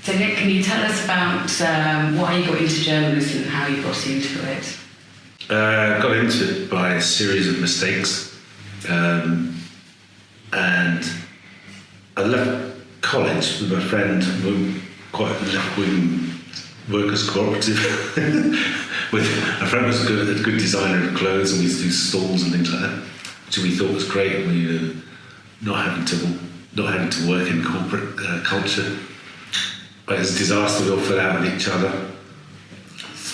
So Nick, can you tell us about why you got into journalism and how you got into it? I got into it by a series of mistakes, and I left college with my friend, quite a left-wing workers' cooperative. With a friend was a good designer of clothes, and we used to do stalls and things like that, which we thought was great. We not having to work in corporate culture. But it was a disaster. We all fell out with each other,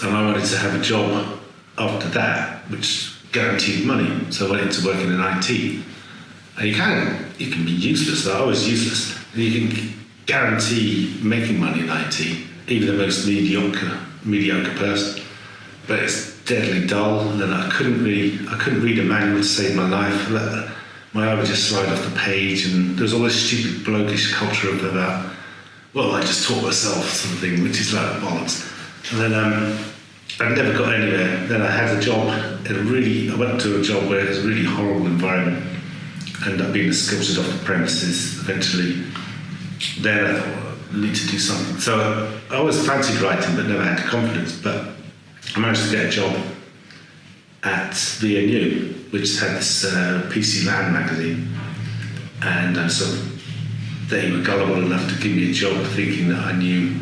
and I wanted to have a job after that, which guaranteed money. So I went into working in IT. And you can be useless. I was useless. And you can guarantee making money in IT, even the most mediocre person. But it's deadly dull, and then I couldn't read a manual to save my life. My eye would just slide off the page, and there was all this stupid blokish culture about, well, I just taught myself sort of thing, which is like bollocks. And then I never got anywhere. Then I had a job I went to a job where it was a really horrible environment. Ended up being escorted off the premises eventually. Then I thought, I need to do something. So I always fancied writing, but never had the confidence. But I managed to get a job at VNU, which had this PC Land magazine. And so they were gullible enough to give me a job thinking that I knew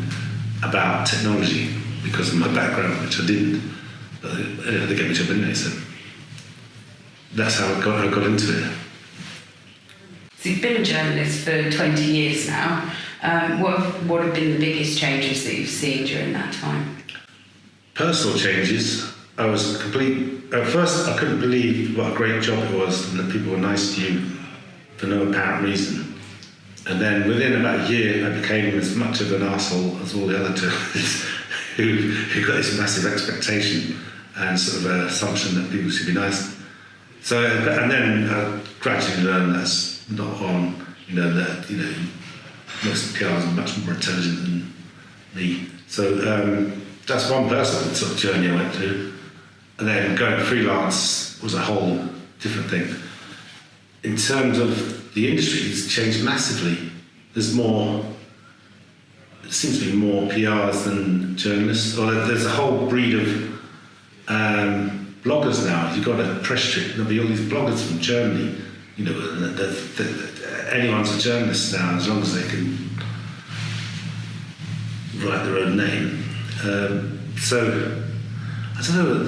about technology because of my background, which I didn't. But they gave me a job anyway, so that's how I got into it. So you've been a journalist for 20 years now. What have been the biggest changes that you've seen during that time? Personal changes. At first I couldn't believe what a great job it was and that people were nice to you for no apparent reason. And then within about a year I became as much of an arsehole as all the other journalists who got this massive expectation and sort of an assumption that people should be nice. So, and then I gradually learned that's not on, that most PRs are much more intelligent than me. So that's one personal sort of journey I went through. And then going freelance was a whole different thing. In terms of the industry, it's changed massively. There seems to be more PRs than journalists. Or there's a whole breed of bloggers now. You've got a press trip, there'll be all these bloggers from Germany. Anyone's a journalist now, as long as they can write their own name. So, I don't know,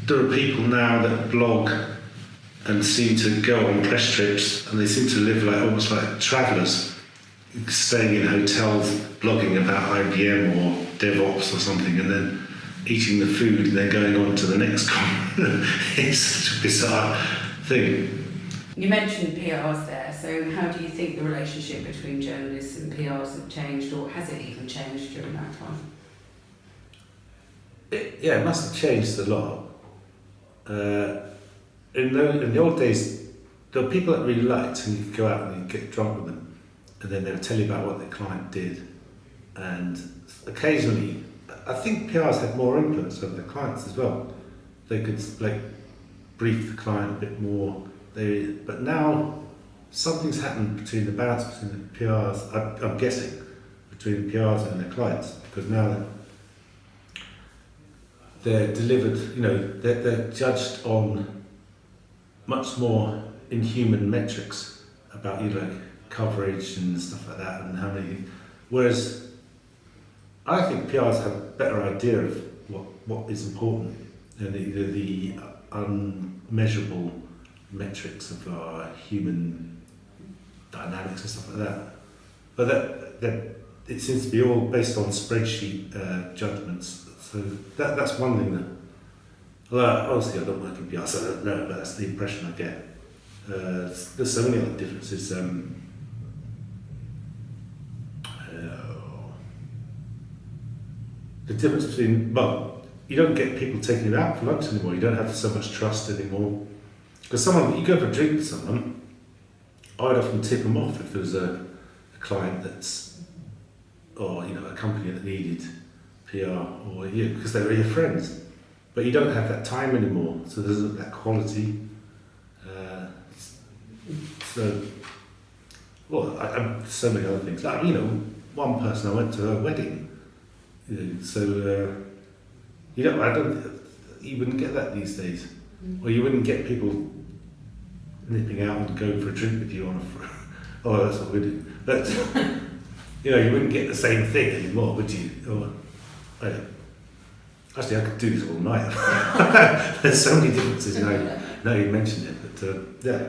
there are people now that blog and seem to go on press trips, and they seem to live almost like travellers, staying in hotels, blogging about IBM or DevOps or something, and then eating the food and then going on to the next one. It's such a bizarre thing. You mentioned PRs there, so how do you think the relationship between journalists and PRs have changed, or has it even changed during that time? It must have changed a lot. In the old days, there were people that really liked, and you could go out and you'd get drunk with them, and then they would tell you about what their client did. And occasionally, I think PRs had more influence over the clients as well. They could brief the client a bit more. But now something's happened between the balance between the PRs. I'm guessing between the PRs and their clients, because now they're delivered. They're judged on much more inhuman metrics about coverage and stuff like that, and how many. Whereas I think PRs have a better idea of what is important, and the unmeasurable metrics of our human dynamics and stuff like that. But that it seems to be all based on spreadsheet judgments. So that's one thing that, obviously I don't work in PR, so I don't know, but that's the impression I get. There's so many other differences. The difference between, you don't get people taking you out for lunch anymore. You don't have so much trust anymore. Because you go for a drink with someone, I'd often tip them off if there was a client or a company that needed PR or you, because they were your friends. But you don't have that time anymore, so there's that quality. So many other things. one person, I went to her wedding. You know, so you know, you wouldn't get that these days, or you wouldn't get people nipping out and going for a drink with you on a. Oh, that's what we do. But you know, you wouldn't get the same thing anymore, would you? Or, actually, I could do this all night. There's so many differences. You know, now you mentioned it, but yeah.